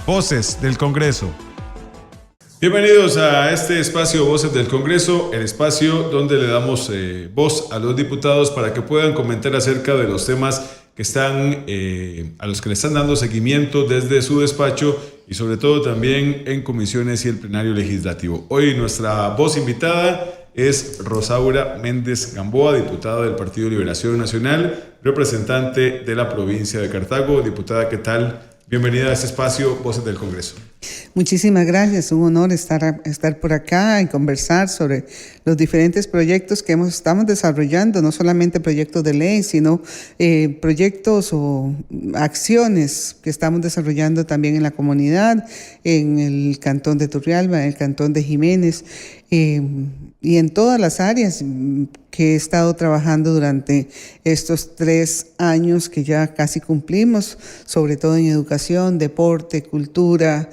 Voces del Congreso. Bienvenidos a este espacio Voces del Congreso, el espacio donde le damos voz a los diputados para que puedan comentar acerca de los temas que están, a los que le están dando seguimiento desde su despacho y sobre todo también en comisiones y el plenario legislativo. Hoy nuestra voz invitada es Rosaura Méndez Gamboa, diputada del Partido Liberación Nacional, representante de la provincia de Cartago. Diputada, ¿qué tal? Bienvenida a este espacio Voces del Congreso. Muchísimas gracias, un honor estar por acá y conversar sobre los diferentes proyectos que estamos desarrollando, no solamente proyectos de ley, sino proyectos o acciones que estamos desarrollando también en la comunidad, en el cantón de Turrialba, en el cantón de Jiménez, y en todas las áreas que he estado trabajando durante estos 3 años que ya casi cumplimos, sobre todo en educación, deporte, cultura,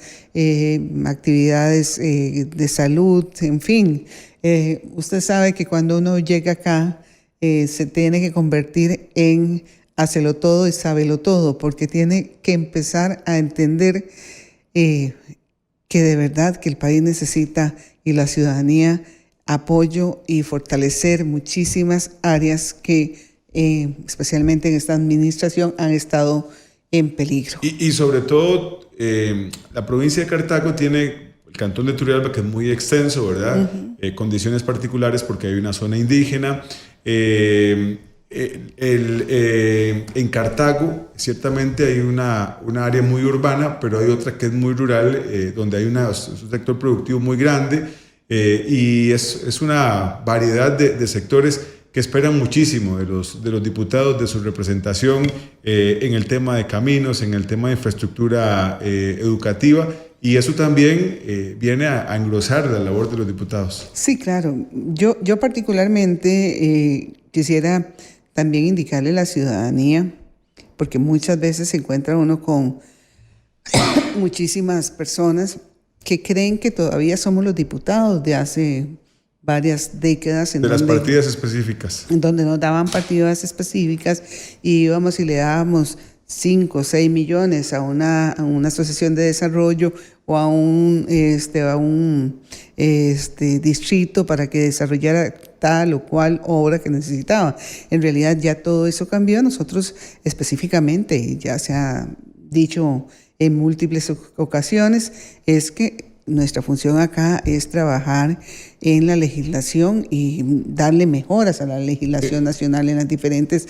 actividades de salud, en fin. Usted sabe que cuando uno llega acá se tiene que convertir en hácelo todo y sábelo todo, porque tiene que empezar a entender que de verdad que el país necesita y la ciudadanía apoyo y fortalecer muchísimas áreas que especialmente en esta administración han estado en peligro. Y sobre todo la provincia de Cartago tiene el cantón de Turrialba, que es muy extenso, ¿verdad? Uh-huh. Condiciones particulares porque hay una zona indígena. En Cartago ciertamente hay una área muy urbana, pero hay otra que es muy rural, donde hay un sector productivo muy grande, y es una variedad de sectores que esperan muchísimo de los diputados, de su representación en el tema de caminos, en el tema de infraestructura educativa, y eso también viene a engrosar la labor de los diputados. Sí, claro. Yo particularmente quisiera también indicarle a la ciudadanía, porque muchas veces se encuentra uno con muchísimas personas que creen que todavía somos los diputados de hace varias décadas. De las partidas específicas. En donde nos daban partidas específicas y íbamos y le dábamos 5 o 6 millones a una asociación de desarrollo o a un distrito para que desarrollara tal o cual obra que necesitaba. En realidad ya todo eso cambió. Nosotros específicamente, ya se ha dicho en múltiples ocasiones, es que nuestra función acá es trabajar en la legislación y darle mejoras a la legislación nacional en las diferentes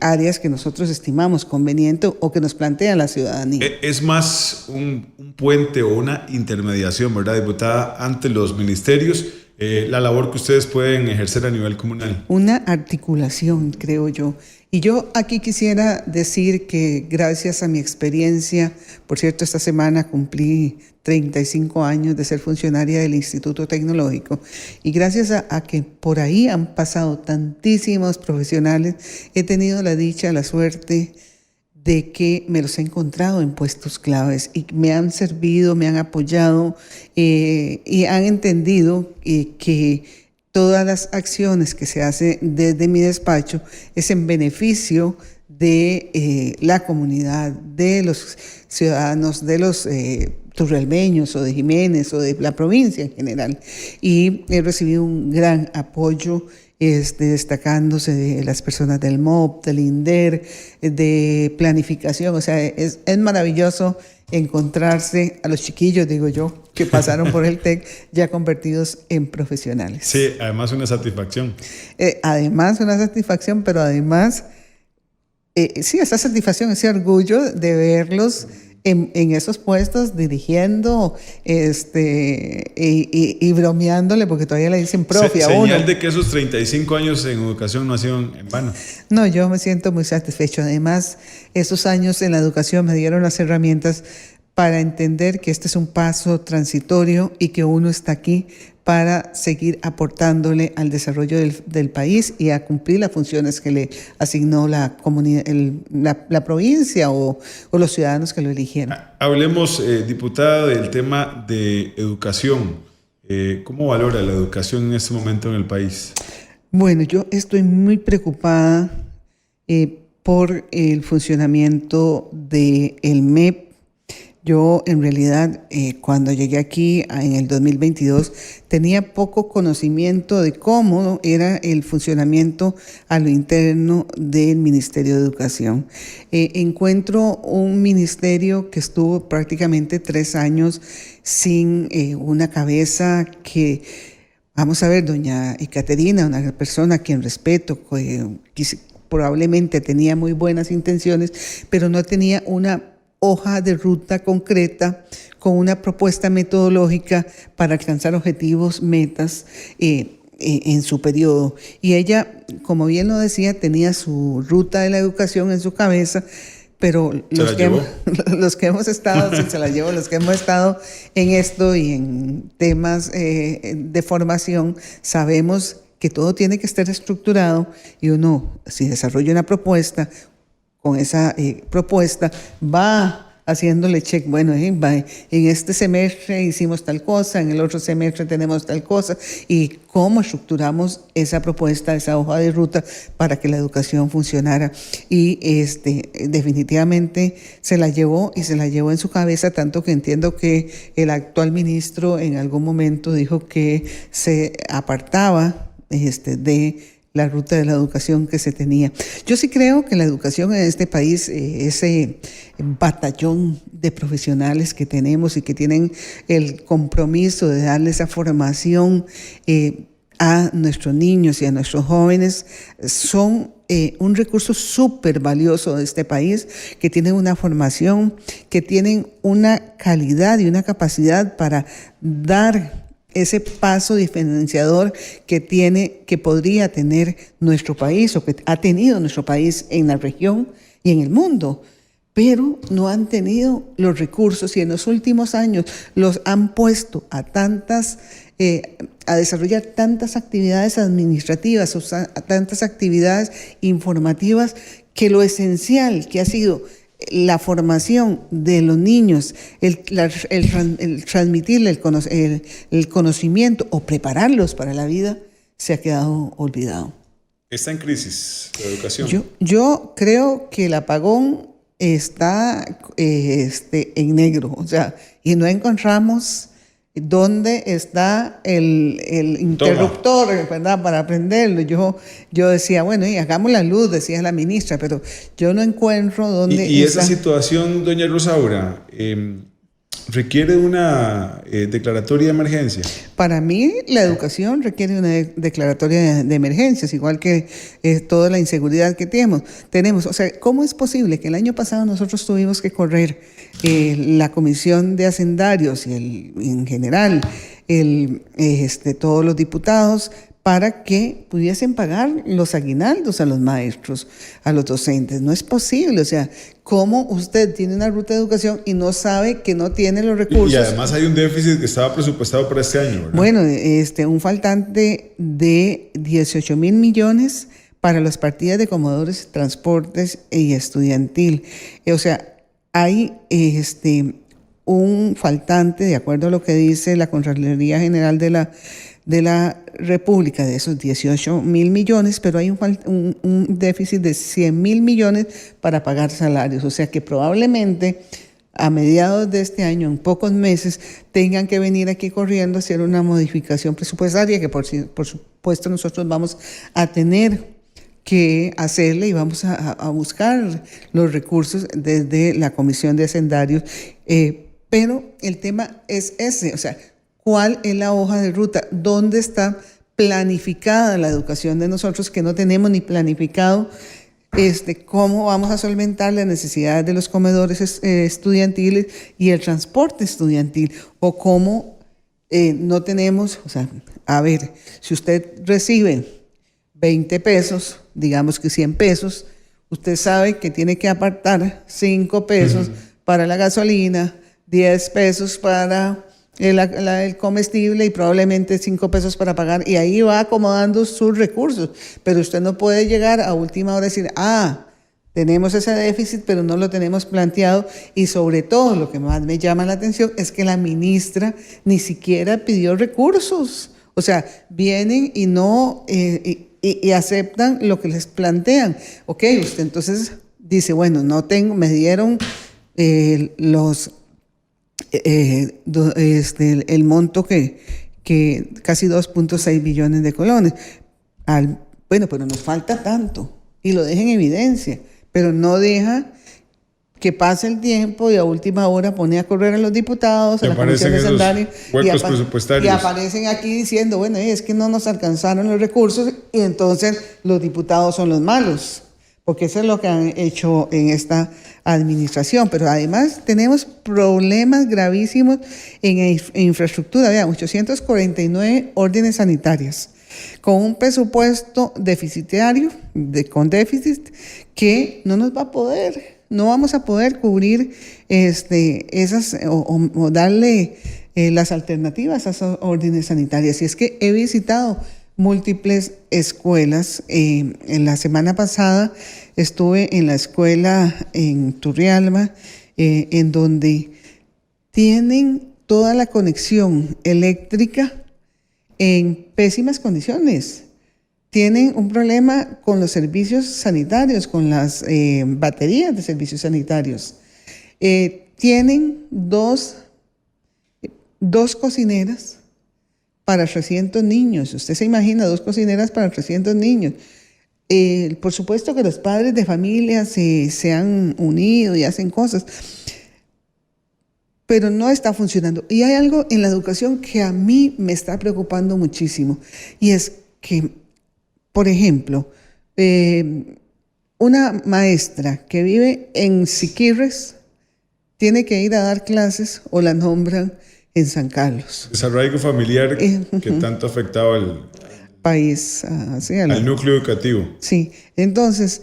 áreas que nosotros estimamos conveniente o que nos plantea la ciudadanía. Es más un puente o una intermediación, ¿verdad, diputada, ante los ministerios, la labor que ustedes pueden ejercer a nivel comunal? Una articulación, creo yo. Y yo aquí quisiera decir que gracias a mi experiencia, por cierto, esta semana cumplí 35 años de ser funcionaria del Instituto Tecnológico, y gracias a que por ahí han pasado tantísimos profesionales, he tenido la dicha, la suerte de que me los he encontrado en puestos claves y me han servido, me han apoyado y han entendido que todas las acciones que se hacen desde mi despacho es en beneficio de la comunidad, de los ciudadanos, de los turrialbeños o de Jiménez o de la provincia en general. Y he recibido un gran apoyo destacándose de las personas del MOP, del INDER, de planificación. O sea, es maravilloso encontrarse a los chiquillos, digo yo, que pasaron por el TEC ya convertidos en profesionales. Sí, además una satisfacción. Además una satisfacción, pero además, sí, esa satisfacción, ese orgullo de verlos en esos puestos dirigiendo y bromeándole, porque todavía le dicen profe a uno. Señal de que esos 35 años en educación no han sido en vano. No, yo me siento muy satisfecho. Además, esos años en la educación me dieron las herramientas para entender que este es un paso transitorio y que uno está aquí para seguir aportándole al desarrollo del país y a cumplir las funciones que le asignó la comunidad, la provincia o los ciudadanos que lo eligieron. Hablemos, diputada, del tema de educación. ¿Cómo valora la educación en este momento en el país? Bueno, yo estoy muy preocupada por el funcionamiento del MEP. Yo, en realidad, cuando llegué aquí en el 2022, tenía poco conocimiento de cómo era el funcionamiento a lo interno del Ministerio de Educación. Encuentro un ministerio que estuvo prácticamente 3 años sin una cabeza que, vamos a ver, doña Ekaterina, una persona a quien respeto, probablemente tenía muy buenas intenciones, pero no tenía una hoja de ruta concreta con una propuesta metodológica para alcanzar objetivos, metas en su periodo. Y ella, como bien lo decía, tenía su ruta de la educación en su cabeza, pero los que hemos estado, sí, se la llevo, los que hemos estado en esto y en temas de formación, sabemos que todo tiene que estar estructurado y uno, si desarrolla una propuesta, con esa propuesta, va haciéndole check, bueno, en este semestre hicimos tal cosa, en el otro semestre tenemos tal cosa, y cómo estructuramos esa propuesta, esa hoja de ruta para que la educación funcionara. Y definitivamente se la llevó en su cabeza, tanto que entiendo que el actual ministro en algún momento dijo que se apartaba de la ruta de la educación que se tenía. Yo sí creo que la educación en este país, ese batallón de profesionales que tenemos y que tienen el compromiso de darle esa formación a nuestros niños y a nuestros jóvenes, son un recurso súper valioso de este país, que tienen una formación, que tienen una calidad y una capacidad para dar ese paso diferenciador que podría tener nuestro país o que ha tenido nuestro país en la región y en el mundo, pero no han tenido los recursos y en los últimos años los han puesto a desarrollar tantas actividades administrativas, a tantas actividades informativas, que lo esencial que ha sido la formación de los niños, el transmitirle el conocimiento o prepararlos para la vida, se ha quedado olvidado. ¿Está en crisis la educación? Yo creo que el apagón está en negro, o sea, y no encontramos dónde está el interruptor, ¿verdad?, para prenderlo. Yo decía, bueno, y hagamos la luz, decía la ministra, pero yo no encuentro dónde ¿Y esa situación, doña Rosaura, requiere una declaratoria de emergencia? Para mí, la educación requiere una declaratoria de emergencias, igual que toda la inseguridad que tenemos. O sea, ¿cómo es posible que el año pasado nosotros tuvimos que correr la Comisión de Hacendarios y en general todos los diputados para que pudiesen pagar los aguinaldos a los maestros, a los docentes? No es posible. O sea, ¿cómo usted tiene una ruta de educación y no sabe que no tiene los recursos? Y además hay un déficit que estaba presupuestado para este año, ¿verdad? Bueno, un faltante de 18,000 millones para las partidas de comedores, transportes y estudiantil. O sea, hay un faltante, de acuerdo a lo que dice la Contraloría General de la República, de esos 18,000 millones, pero hay un déficit de 100,000 millones para pagar salarios. O sea que probablemente a mediados de este año, en pocos meses, tengan que venir aquí corriendo a hacer una modificación presupuestaria que por supuesto nosotros vamos a tener que hacerle y vamos a buscar los recursos desde la Comisión de Hacendarios. Pero el tema es ese, o sea, ¿cuál es la hoja de ruta? ¿Dónde está planificada la educación de nosotros, que no tenemos ni planificado cómo vamos a solventar las necesidades de los comedores estudiantiles y el transporte estudiantil? O cómo no tenemos, o sea, a ver, si usted recibe 20 pesos, digamos que 100 pesos, usted sabe que tiene que apartar 5 pesos para la gasolina, 10 pesos para el comestible y probablemente 5 pesos para pagar, y ahí va acomodando sus recursos. Pero usted no puede llegar a última hora y decir, tenemos ese déficit, pero no lo tenemos planteado. Y sobre todo, lo que más me llama la atención es que la ministra ni siquiera pidió recursos. O sea, vienen y no y aceptan lo que les plantean. Ok, usted entonces dice, bueno, no tengo, me dieron el monto que casi 2.6 billones de colones. Bueno, pero nos falta tanto y lo deja en evidencia, pero no deja que pase el tiempo y a última hora pone a correr a los diputados, a la comisión de Sendario, huecos presupuestarios. Y aparecen aquí diciendo, bueno, es que no nos alcanzaron los recursos y entonces los diputados son los malos, porque eso es lo que han hecho en esta administración. Pero además tenemos problemas gravísimos en infraestructura. Vean, 849 órdenes sanitarias, con un presupuesto deficitario, con déficit, que no nos va a poder. No vamos a poder cubrir esas o darle las alternativas a esas órdenes sanitarias. Y es que he visitado múltiples escuelas. En la semana pasada estuve en la escuela en Turrialba, en donde tienen toda la conexión eléctrica en pésimas condiciones. Tienen un problema con los servicios sanitarios, con las baterías de servicios sanitarios. Tienen dos cocineras para 300 niños. Usted se imagina 2 cocineras para 300 niños. Por supuesto que los padres de familia se han unido y hacen cosas, pero no está funcionando. Y hay algo en la educación que a mí me está preocupando muchísimo, y es que, por ejemplo, una maestra que vive en Siquirres tiene que ir a dar clases o la nombran en San Carlos. Desarraigo familiar que tanto afectaba al país, al núcleo educativo. Sí, entonces,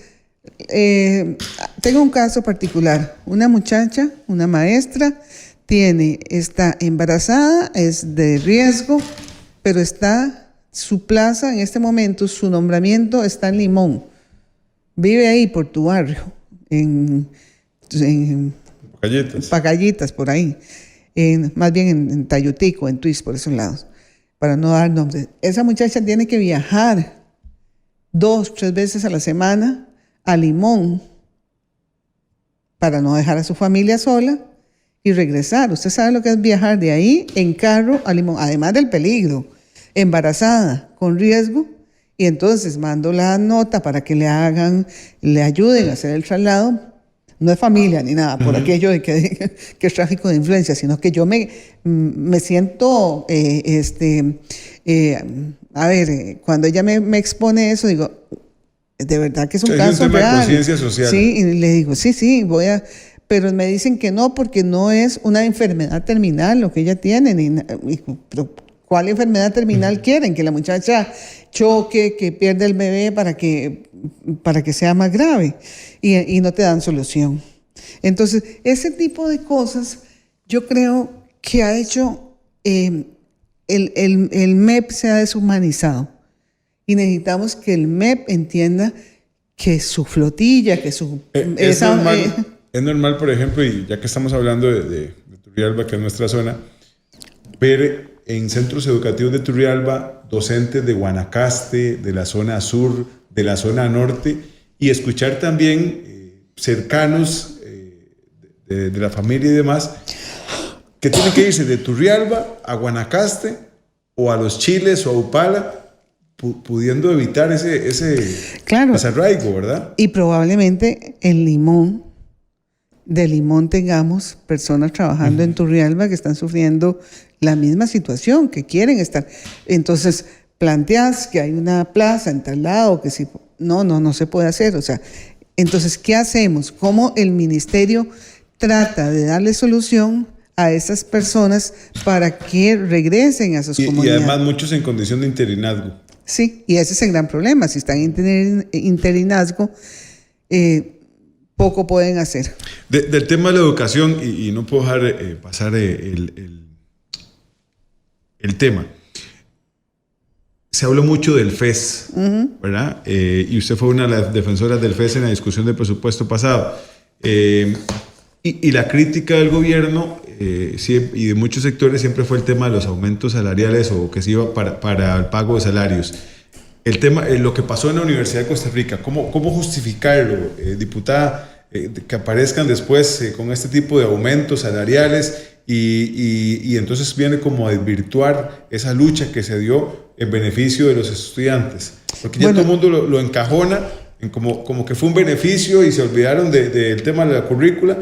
tengo un caso particular. Una muchacha, una maestra, está embarazada, es de riesgo, pero su plaza en este momento, su nombramiento está en Limón. Vive ahí por tu barrio, en Pacallitas, por ahí. Más bien en Tayutico, en Tuis, por esos lados, para no dar nombres. Esa muchacha tiene que viajar 2-3 veces a la semana a Limón para no dejar a su familia sola y regresar. Usted sabe lo que es viajar de ahí en carro a Limón, además del peligro. Embarazada, con riesgo, y entonces mando la nota para que le ayuden a hacer el traslado. No es familia ni nada, por aquello de que es tráfico de influencia, sino que yo me siento, cuando ella me expone eso, digo, de verdad que es un caso tema real. De conciencia social. Sí, y le digo, sí, pero me dicen que no, porque no es una enfermedad terminal lo que ella tiene, pero ¿cuál enfermedad terminal quieren? Que la muchacha choque, que pierda el bebé para que sea más grave, y no te dan solución. Entonces, ese tipo de cosas yo creo que ha hecho el MEP se ha deshumanizado, y necesitamos que el MEP entienda que su flotilla, que su... Es normal, por ejemplo, y ya que estamos hablando de Turrialba, que es nuestra zona, ver en centros educativos de Turrialba docentes de Guanacaste, de la zona sur, de la zona norte, y escuchar también cercanos de la familia y demás, que tienen que irse de Turrialba a Guanacaste o a Los Chiles o a Upala, pudiendo evitar ese desarraigo, ¿verdad? Y probablemente de Limón tengamos personas trabajando en Turrialba que están sufriendo la misma situación, que quieren estar. Entonces, planteas que hay una plaza en tal lado, que si no se puede hacer. O sea, entonces, ¿qué hacemos? ¿Cómo el ministerio trata de darle solución a esas personas para que regresen a sus comunidades? Y además muchos en condición de interinazgo. Sí, y ese es el gran problema. Si están en interinazgo, poco pueden hacer. Del tema de la educación, y no puedo dejar pasar el tema. Se habló mucho del FES, ¿verdad? Y usted fue una de las defensoras del FES en la discusión del presupuesto pasado. Y la crítica del gobierno y de muchos sectores siempre fue el tema de los aumentos salariales, o que se iba para el pago de salarios. el tema, lo que pasó en la Universidad de Costa Rica, ¿cómo justificarlo, diputada, que aparezcan después con este tipo de aumentos salariales y entonces viene como a desvirtuar esa lucha que se dio en beneficio de los estudiantes? Porque ya todo el mundo lo encajona en como que fue un beneficio y se olvidaron del tema de la currícula.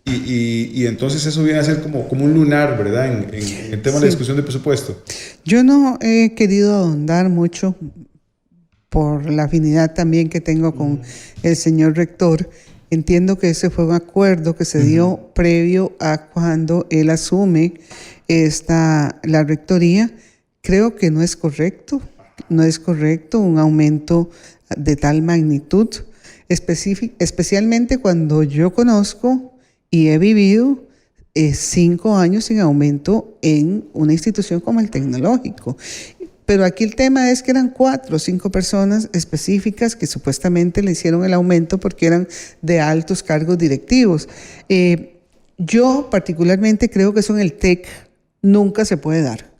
Y entonces eso viene a ser como un lunar, ¿verdad? En el tema de la discusión de presupuesto. Yo no he querido ahondar mucho por la afinidad también que tengo con el señor rector. Entiendo que ese fue un acuerdo que se dio previo a cuando él asume la rectoría. Creo que no es correcto un aumento de tal magnitud, especialmente cuando yo conozco y he vivido 5 años sin aumento en una institución como el Tecnológico. Pero aquí el tema es que eran 4 o 5 personas específicas que supuestamente le hicieron el aumento porque eran de altos cargos directivos. Yo particularmente creo que eso en el TEC nunca se puede dar.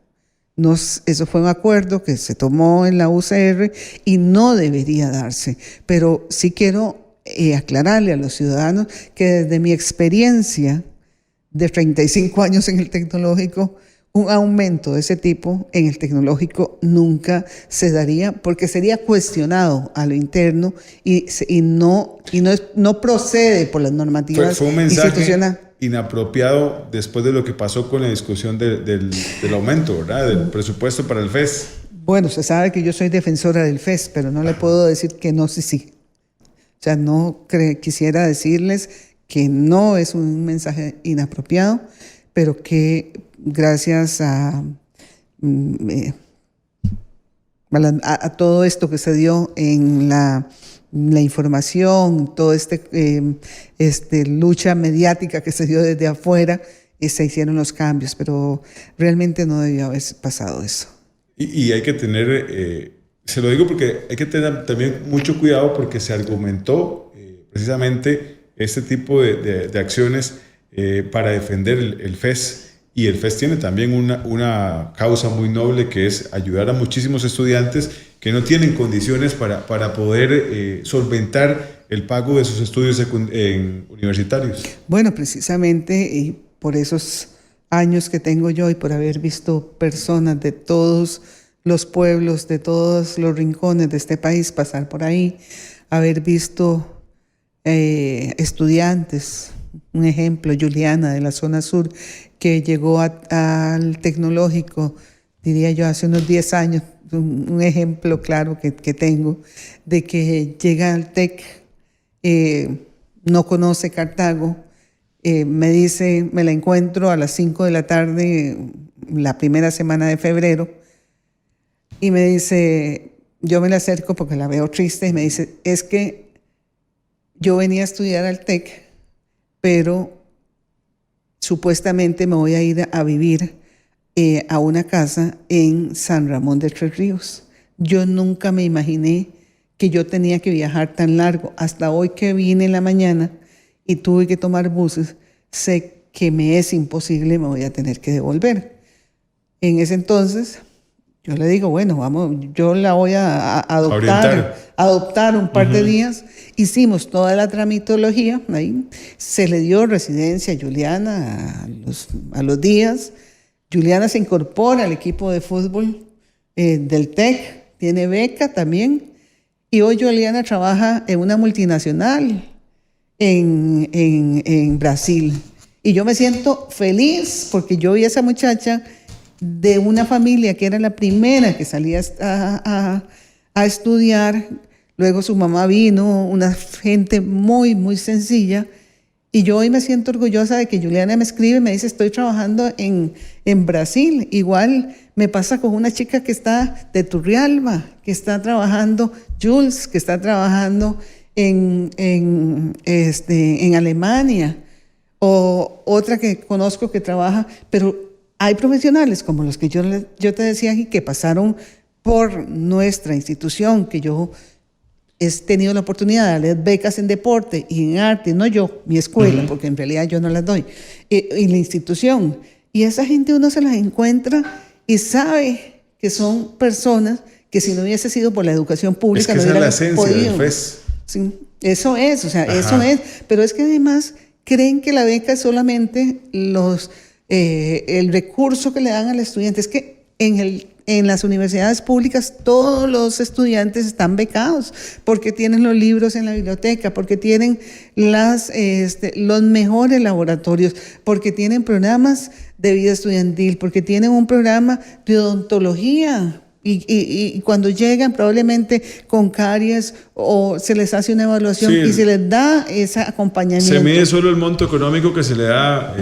Eso fue un acuerdo que se tomó en la UCR y no debería darse. Pero sí quiero aclararle a los ciudadanos que desde mi experiencia de 35 años en el Tecnológico, un aumento de ese tipo en el Tecnológico nunca se daría porque sería cuestionado a lo interno y no procede por las normativas fue un mensaje institucionales. Inapropiado después de lo que pasó con la discusión del aumento, ¿verdad? Del presupuesto para el FES. Bueno, se sabe que yo soy defensora del FES, pero no le puedo decir que no, sí. O sea, quisiera decirles que no es un mensaje inapropiado, pero que gracias a todo esto que se dio en la información, toda lucha mediática que se dio desde afuera, se hicieron los cambios, pero realmente no debió haber pasado eso. Y hay que tener, se lo digo porque hay que tener también mucho cuidado porque se argumentó precisamente este tipo de acciones para defender el FES. Y el FES tiene también una causa muy noble que es ayudar a muchísimos estudiantes que no tienen condiciones para poder solventar el pago de sus estudios universitarios. Bueno, precisamente y por esos años que tengo yo y por haber visto personas de todos los pueblos, de todos los rincones de este país pasar por ahí, haber visto estudiantes, un ejemplo, Juliana de la zona sur, que llegó al Tecnológico, diría yo, hace unos 10 años, un ejemplo claro que tengo, de que llega al TEC, no conoce Cartago, me dice, me la encuentro a las 5 de la tarde, la primera semana de febrero, y me dice, yo me la acerco porque la veo triste, y me dice, es que yo venía a estudiar al TEC, pero supuestamente me voy a ir a vivir a una casa en San Ramón de Tres Ríos. Yo nunca me imaginé que yo tenía que viajar tan largo. Hasta hoy que vine en la mañana y tuve que tomar buses, sé que me es imposible, me voy a tener que devolver. En ese entonces, yo le digo, bueno, vamos, yo la voy a adoptar un par de días. Hicimos toda la tramitología, ahí se le dio residencia a Juliana a los días. Juliana se incorpora al equipo de fútbol del TEC, tiene beca también. Y hoy Juliana trabaja en una multinacional en Brasil. Y yo me siento feliz porque yo vi a esa muchacha de una familia que era la primera que salía a estudiar. Luego su mamá vino, una gente muy, muy sencilla. Y yo hoy me siento orgullosa de que Juliana me escribe y me dice, estoy trabajando en Brasil. Igual me pasa con una chica que está de Turrialba, que está trabajando, Jules, que está trabajando en Alemania. O otra que conozco que trabaja, pero hay profesionales como los que yo te decía aquí que pasaron por nuestra institución, que yo he tenido la oportunidad de darles becas en deporte y en arte, no yo, mi escuela, porque en realidad yo no las doy, y la institución. Y esa gente uno se las encuentra y sabe que son personas que si no hubiese sido por la educación Es pública que no esa es la hubieran esencia podido. del FES. Sí, eso es, o sea, Ajá. eso es. Pero es que además creen que la beca es solamente el recurso que le dan al estudiante. Es que en las universidades públicas todos los estudiantes están becados porque tienen los libros en la biblioteca, porque tienen los mejores laboratorios, porque tienen programas de vida estudiantil, porque tienen un programa de odontología. Y cuando llegan probablemente con caries o se les hace una evaluación Sí, y se les da ese acompañamiento. Se mide solo el monto económico que se le da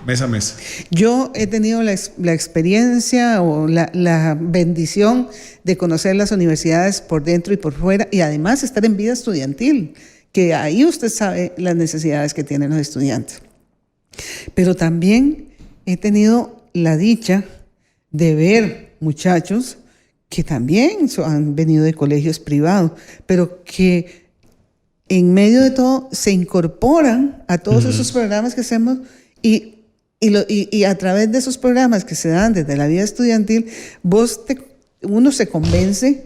mes a mes. Yo he tenido la experiencia o la bendición de conocer las universidades por dentro y por fuera y además estar en vida estudiantil, que ahí usted sabe las necesidades que tienen los estudiantes. Pero también he tenido la dicha de ver muchachos que también han venido de colegios privados, pero que en medio de todo se incorporan a todos esos programas que hacemos y a través de esos programas que se dan desde la vida estudiantil, uno se convence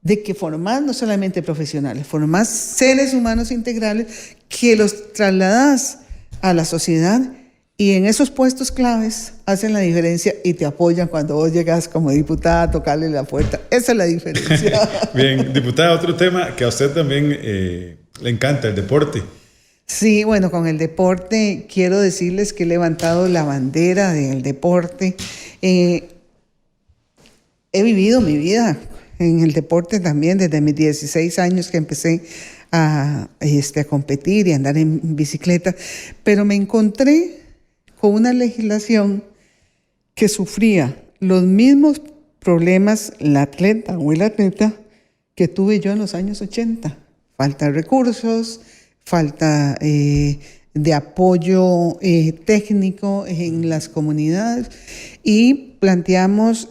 de que formás no solamente profesionales, formás seres humanos integrales que los trasladás a la sociedad y en esos puestos claves hacen la diferencia y te apoyan cuando vos llegas como diputada a tocarle la puerta. Esa es la diferencia. Bien, diputada, otro tema que a usted también le encanta, el deporte. Sí, bueno, con el deporte quiero decirles que he levantado la bandera del deporte. He vivido mi vida en el deporte también desde mis 16 años que empecé a competir y a andar en bicicleta, pero me encontré con una legislación que sufría los mismos problemas la atleta o el atleta que tuve yo en los años 80. Falta de recursos, falta de apoyo técnico en las comunidades y planteamos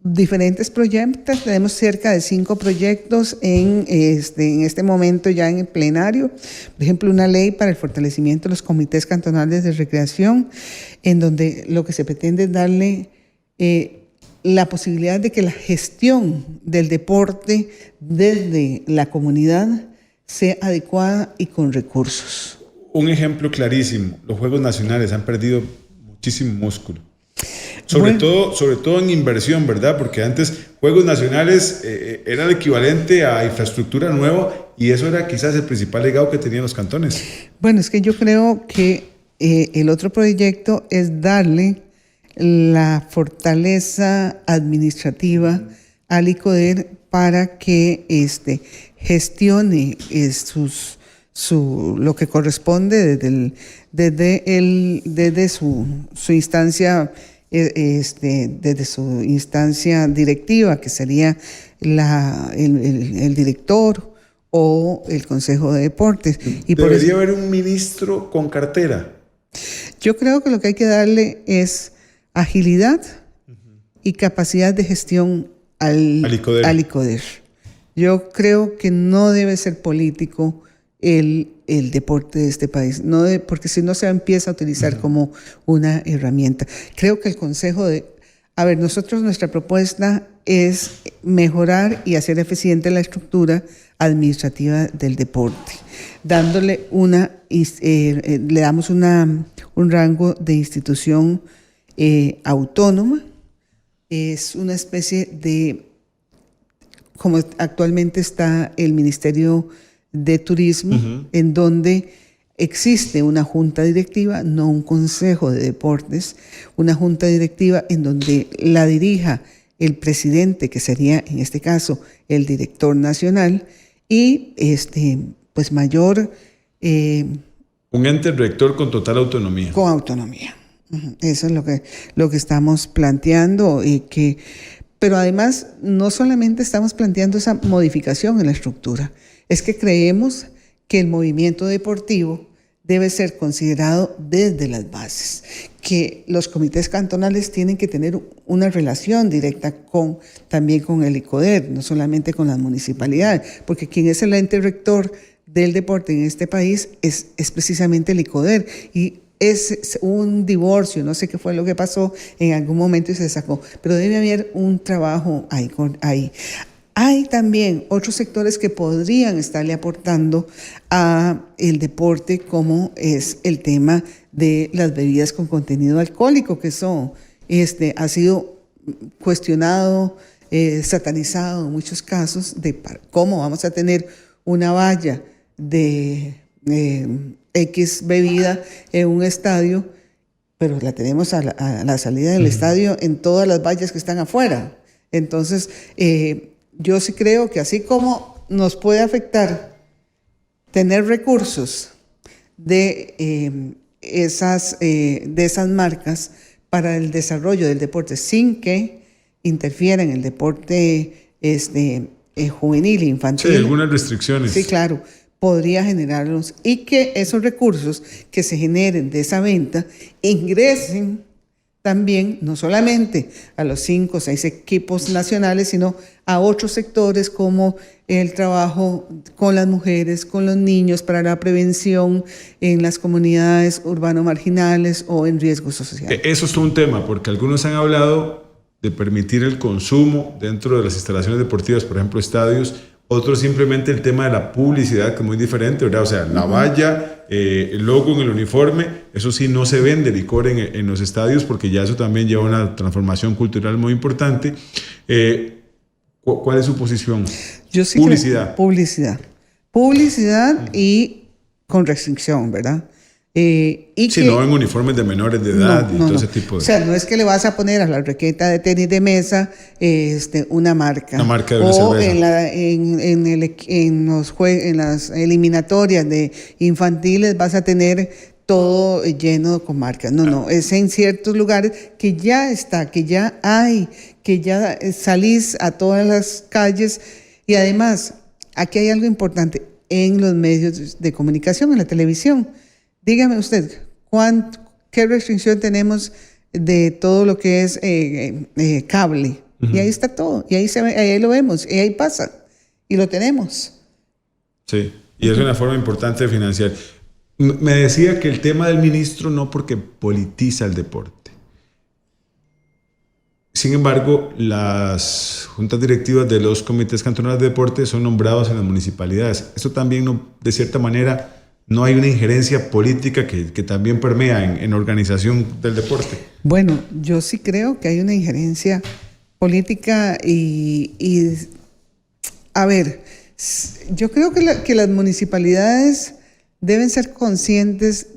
diferentes proyectos. Tenemos cerca de 5 proyectos en este momento ya en el plenario. Por ejemplo, una ley para el fortalecimiento de los comités cantonales de recreación, en donde lo que se pretende es darle la posibilidad de que la gestión del deporte desde la comunidad sea adecuada y con recursos. Un ejemplo clarísimo, los Juegos Nacionales han perdido muchísimo músculo. Sobre todo en inversión, ¿verdad? Porque antes Juegos Nacionales era el equivalente a infraestructura nueva y eso era quizás el principal legado que tenían los cantones. Bueno, es que yo creo que el otro proyecto es darle la fortaleza administrativa al ICODER para que gestione lo que corresponde desde su instancia, desde su instancia directiva, que sería el director o el Consejo de Deportes. Y debería haber un ministro con cartera. Yo creo que lo que hay que darle es agilidad y capacidad de gestión al ICODER. Yo creo que no debe ser político el deporte de este país, porque si no se empieza a utilizar como una herramienta. Creo que el Consejo nuestra propuesta es mejorar y hacer eficiente la estructura administrativa del deporte, dándole le damos un rango de institución autónoma. Es una especie de, como actualmente está el Ministerio de Turismo, en donde existe una junta directiva, no un consejo de deportes, una junta directiva en donde la dirija el presidente, que sería en este caso el director nacional, y pues mayor... un ente rector con total autonomía. Con autonomía. Eso es lo que estamos planteando, pero además no solamente estamos planteando esa modificación en la estructura, es que creemos que el movimiento deportivo debe ser considerado desde las bases, que los comités cantonales tienen que tener una relación directa también con el ICODER, no solamente con las municipalidades, porque quien es el ente rector del deporte en este país es precisamente el ICODER, y es un divorcio, no sé qué fue lo que pasó en algún momento y se sacó, pero debe haber un trabajo ahí. Hay también otros sectores que podrían estarle aportando a el deporte, como es el tema de las bebidas con contenido alcohólico, que son, ha sido cuestionado, satanizado en muchos casos, de cómo vamos a tener una valla de X bebida en un estadio, pero la tenemos a la salida del estadio en todas las vallas que están afuera. Entonces, yo sí creo que así como nos puede afectar tener recursos de esas marcas para el desarrollo del deporte sin que interfiera en el deporte juvenil e infantil. Sí, algunas restricciones. Sí, claro, podría generarlos y que esos recursos que se generen de esa venta ingresen también no solamente a los 5 o 6 equipos nacionales, sino a otros sectores como el trabajo con las mujeres, con los niños para la prevención en las comunidades urbano-marginales o en riesgo social. Eso es todo un tema, porque algunos han hablado de permitir el consumo dentro de las instalaciones deportivas, por ejemplo, estadios. Otros simplemente el tema de la publicidad, que es muy diferente, ¿verdad? O sea, la valla, el logo en el uniforme, eso sí, no se vende licor en los estadios, porque ya eso también lleva una transformación cultural muy importante. ¿Cuál es su posición? Yo sí publicidad. Publicidad y con restricción, ¿verdad? No en uniformes de menores de edad y todo ese tipo de... O sea, no es que le vas a poner a la raqueta de tenis de mesa una marca. Una marca de una o cerveza. en las eliminatorias de infantiles vas a tener todo lleno con marcas. No, es en ciertos lugares que ya está, que ya hay, que ya salís a todas las calles. Y además, aquí hay algo importante en los medios de comunicación, en la televisión. Dígame usted, ¿qué restricción tenemos de todo lo que es cable? Uh-huh. Y ahí está todo, y ahí lo vemos, y ahí pasa, y lo tenemos. Sí, y es una forma importante de financiar. Me decía que el tema del ministro no porque politiza el deporte. Sin embargo, las juntas directivas de los comités cantonales de deporte son nombrados en las municipalidades. Esto también, de cierta manera, no hay una injerencia política que también permea en organización del deporte. Bueno, yo sí creo que hay una injerencia política y a ver, yo creo que las municipalidades deben ser conscientes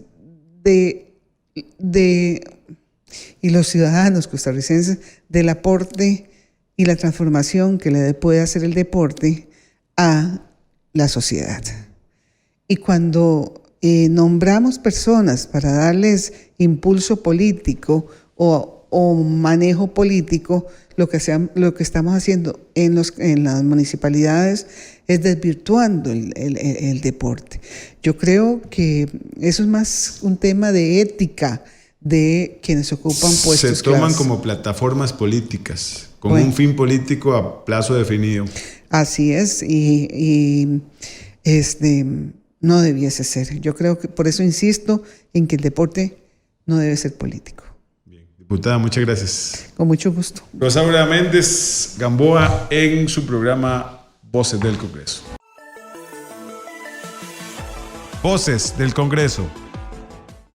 y los ciudadanos costarricenses del aporte y la transformación que le puede hacer el deporte a la sociedad. Y cuando nombramos personas para darles impulso político o manejo político, lo que estamos haciendo en las municipalidades es desvirtuando el deporte. Yo creo que eso es más un tema de ética de quienes ocupan puestos. Se toman como plataformas políticas, con un fin político a plazo definido. Así es, y no debiese ser. Yo creo que por eso insisto en que el deporte no debe ser político. Bien, diputada, muchas gracias. Con mucho gusto. Rosaura Méndez Gamboa en su programa Voces del Congreso. Voces del Congreso.